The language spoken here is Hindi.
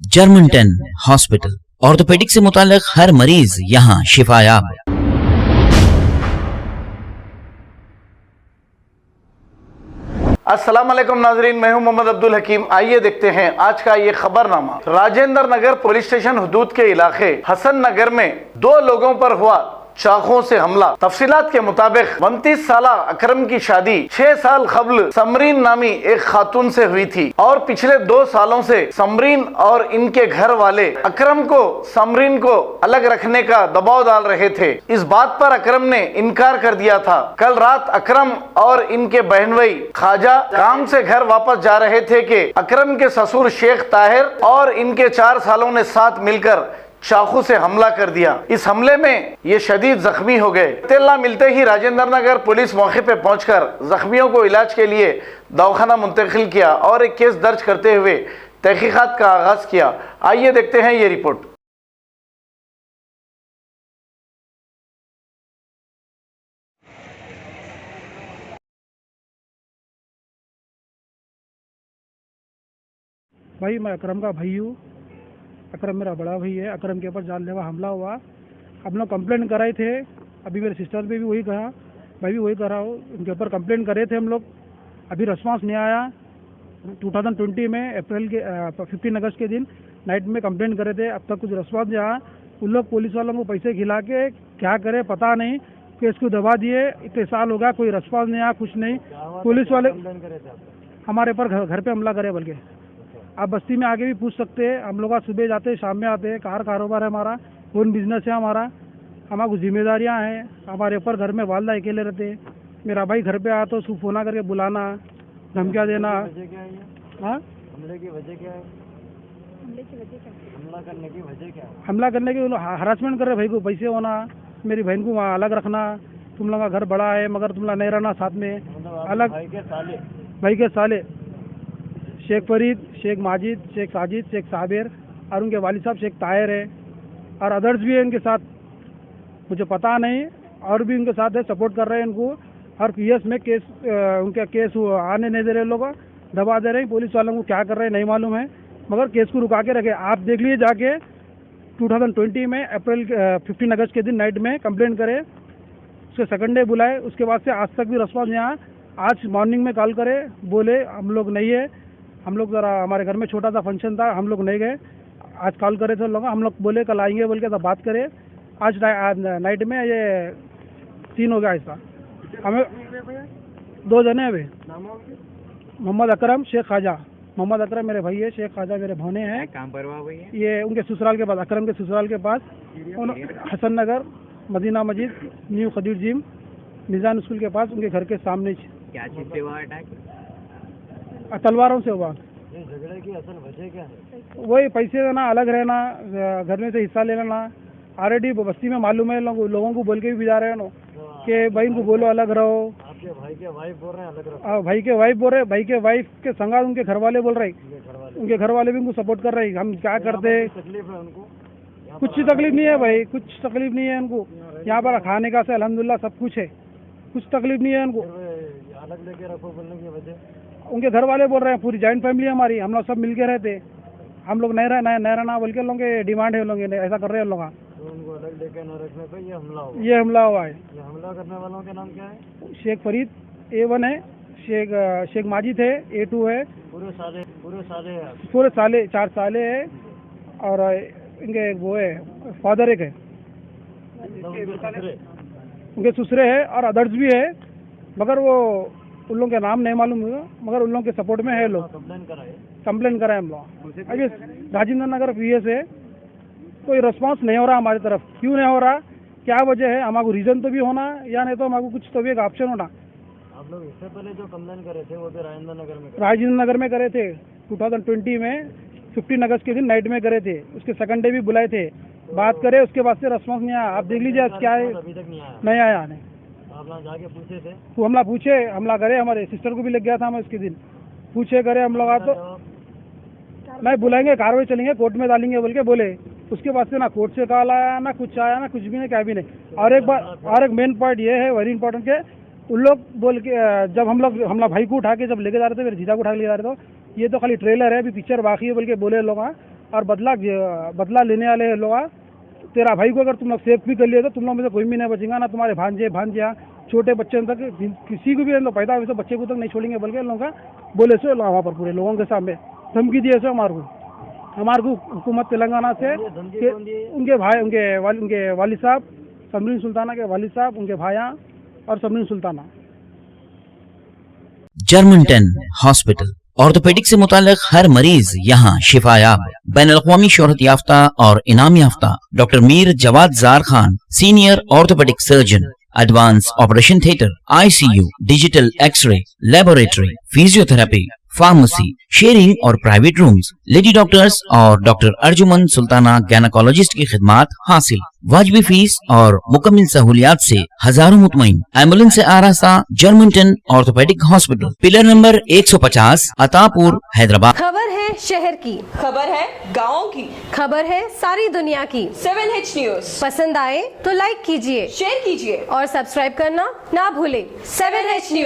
जर्मन 10 हॉस्पिटल, ऑर्थोपेडिक से मुताल्लिक हर मरीज यहाँ शिफायाब। अस्सलाम वालेकुम नाजरीन, मैं हूं मोहम्मद अब्दुल हकीम। आइए देखते हैं आज का ये खबरनामा। राजेंद्र नगर पुलिस स्टेशन हुदूद के इलाके हसन नगर में दो लोगों पर हुआ चाकू से हमला। तफसीलात के मुताबिक 29 साला अकरम की शादी 6 साल कबल समरीन नामी एक खातून से हुई थी और पिछले 2 सालों से समरीन और इनके घर वाले अकरम को समरीन को अलग रखने का दबाव डाल रहे थे। इस बात पर अकरम ने इनकार कर दिया था। कल रात अकरम और इनके बहन भाई ख्वाजा काम से घर वापस जा रहे थे कि अकरम के ससुर शेख ताहिर और इनके 4 सालों ने साथ मिलकर चाकू से हमला कर दिया। इस हमले में ये शदीद जख्मी हो गए। इत्तला मिलते ही राजेंद्र नगर पुलिस मौके पे पहुंचकर जख्मियों को इलाज के लिए दवाखाना मुंतकिल किया और एक केस दर्ज करते हुए तहकीकात का आगाज किया। आइए देखते हैं ये रिपोर्ट। भाई मैं अकरम का भाई हूँ। अकरम मेरा बड़ा भाई है। अकरम के ऊपर जानलेवा हमला हुआ। हम लोग कंप्लेंट कराए थे। अभी मेरे सिस्टर भी वही कहा, मैं भी वही कर रहा हूँ। उनके ऊपर कंप्लेंट करे थे हम लोग। अभी रिस्पांस नहीं आया। 2020 में अप्रैल के 15 अगस्त के दिन नाइट में कंप्लेंट करे थे। अब तक कुछ रिस्पांस नहीं आया। उन लोग पुलिस वालों को पैसे खिला के क्या करे पता नहीं, केस को दबा दिए। इतने साल हो गया, कोई रिस्पांस नहीं आया, कुछ नहीं। पुलिस वाले हमारे पर घर पे हमला करे। बल्कि आप बस्ती में आगे भी पूछ सकते हैं। हम लोग सुबह जाते हैं, शाम में आते हैं। कार कारोबार है हमारा, ओन बिजनेस है हमारा। हमारी कुछ जिम्मेदारियाँ हैं। हमारे ऊपर घर में वालदा अकेले रहते हैं। मेरा भाई घर पे आया तो उसको फोन करके बुलाना, धमकियाँ देना। हाँ, हमले की वजह क्या है? हमला करने की वजह क्या है? हमला करने की हरासमेंट कर रहे भाई को, पैसे होना, मेरी बहन को वहाँ अलग रखना। तुम लोग का घर बड़ा है मगर तुम लोग नहीं रहना साथ में। अलग भाई के साले शेख फरीद, शेख माजिद, शेख साजिद, शेख साबिर और उनके वालिद साहब शेख ताहिर है और अदर्स भी है इनके साथ। मुझे पता नहीं, और भी उनके साथ है, सपोर्ट कर रहे हैं इनको। हर पीएस में केस उनका केस आने नहीं दे रहे लोग, दबा दे रहे हैं। पुलिस वालों को क्या कर रहे हैं नहीं मालूम है, मगर केस को रुका के रखे। आप देख लीजिए जाके 2020 में अप्रैल 15 अगस्त के दिन नाइट में कंप्लेंट करे, उसके सेकंड डे बुलाए, उसके बाद से आज तक भी रिस्पॉन्स नहीं आया। आज मॉर्निंग में कॉल करे, बोले हम लोग नहीं है, हम लोग ज़रा हमारे घर में छोटा सा फंक्शन था, हम लोग नहीं गए। आज कॉल करे थे लोग, हम लोग बोले कल आएंगे बोल के, तब बात करे। आज नाइट में ये सीन हो गया ऐसा। हमें 2 जने अभी, मोहम्मद अकरम, शेख ख्वाजा। मोहम्मद अकरम मेरे भाई है, शेख ख्वाजा मेरे भोने हैं। काम पर हुआ है ये उनके ससुराल के पास, अकरम के ससुराल के पास, हसन नगर, मदीना मस्जिद, न्यू खदीर जिम, निजाम स्कूल के पास, उनके घर के सामने। क्या चीज़ से हुआ अटैक? तलवारों से हुआ। झगड़े की असल वजह क्या है? वही पैसे देना, अलग रहना, घर में से हिस्सा ले लेना। ऑलरेडी बस्ती में मालूम है, लोगों को बोल के भी भिजा रहे हैं कि भाई इनको बोलो अलग रहो। आपके भाई के वाइफ बोल रहे हैं अलग रहो? भाई के वाइफ बोल रहे, भाई के वाइफ के संगा उनके घर वाले बोल रहे, उनके घर वाले भी उनको सपोर्ट कर रहे हैं। हम क्या करते? तकलीफ है उनको? कुछ तकलीफ नहीं है भाई, कुछ तकलीफ नहीं है उनको। यहाँ पर खाने का से अल्हम्दुलिल्लाह सब कुछ है, कुछ तकलीफ नहीं है उनको। अलग लेके रखो बोलने की वजह? उनके घर वाले बोल रहे हैं, पूरी जॉइंट फैमिली हमारी, हम लोग सब मिलके रहते, हम लोग नहीं रहना बोल के लोगों के डिमांड है, लोग ऐसा कर रहे हैं लोग। तो उनको अलग लेके न रखने पे ये हमला हुआ? ये हमला हुआ है। ये हमला करने वालों के नाम क्या है? शेख फरीद A1 है, शेख माजिद है A2 है। पूरे साले हैं? पूरे साले 4 साले है और इनके वो है फादर एक है, उनके ससुरे है और अदर्स भी है, मगर वो उन लोगों के नाम नहीं मालूम हुआ, मगर उन लोगों के सपोर्ट में है लोग। कंप्लेन कराए हम लोग। अभी राजेंद्र नगर पीएस है, कोई रिस्पांस नहीं हो रहा हमारी तरफ। क्यों नहीं हो रहा, क्या वजह है? हमारे रीजन तो भी होना, या नहीं तो हमारे कुछ तो भी एक ऑप्शन होना। आप लोग इससे पहले जो कंप्लेन करे थे वो भी राजेंद्र नगर में करे थे। 2020 में 15 अगस्त के दिन नाइट में करे थे। उसके सेकंड डे भी बुलाए थे, बात करे, उसके बाद से रिस्पांस नहीं आया। आप देख लीजिए क्या है, अभी तक नहीं आया। नहीं, आप जाके पूछे थे? तो हमला पूछे, हमला करे, हमारे सिस्टर को भी लग गया था। हम उसके दिन पूछे करे हम लोग, तो नहीं बुलाएंगे, कार्रवाई चलेंगे, कोर्ट में डालेंगे बोल के बोले। उसके बाद से ना कोर्ट से कॉल आया, ना कुछ आया, ना कुछ भी नहीं, क्या भी नहीं। और एक मेन पॉइंट ये है, वेरी इंपॉर्टेंट के उन लोग बोल के जब हम लोग भाई को उठा के जब लेके जा रहे थे, मेरे जीजा को उठा के ले जा रहे थे, ये तो खाली ट्रेलर है, अभी पिक्चर बाकी है बोल के बोले लोग। और बदला लेने वाले लोग तेरा भाई को अगर तुम लोग सेफ भी कर लिए तो तुम लोग में से कोई भी नहीं बचेगा ना, तुम्हारे भांजे छोटे बच्चे तक किसी को भी पैदा हुए तो बच्चे को तक नहीं छोड़ेंगे, बल्कि लोगों का बोले से वहाँ पर पूरे लोगों के सामने धमकी दिए से हमारे को हुकूमत तेलंगाना से कि उनके भाई उनके वालिद साहब समरीन सुल्ताना के वालिद साहब, उनके भाया और Samreen Sultana. Germanton hospital, orthopaedic से मुताल्लिक हर मरीज यहाँ शिफायाब। बैनुल-अक़वामी शोहरत याफ्ता और इनाम याफ्ता doctor Mir Jawad Zar Khan, senior orthopedic surgeon, advance operation theatre, ICU, digital x-ray, laboratory, physiotherapy, pharmacy, sharing और प्राइवेट रूम्स, लेडी डॉक्टर्स और डॉक्टर अर्जुमन सुल्ताना गायनेकोलॉजिस्ट की खिदमात हासिल। वाजबी फीस और मुकम्मल सहूलियात से हजारों मुतमईन। एम्बुलेंस से आरास्ता Germanton orthopedic hospital, pillar number 150, Attapur, Hyderabad. खबर है शहर की, खबर है गाँव की, खबर है सारी दुनिया की। 7H न्यूज पसंद आए तो लाइक कीजिए, शेयर कीजिए और सब्सक्राइब करना ना भूले। 7H news.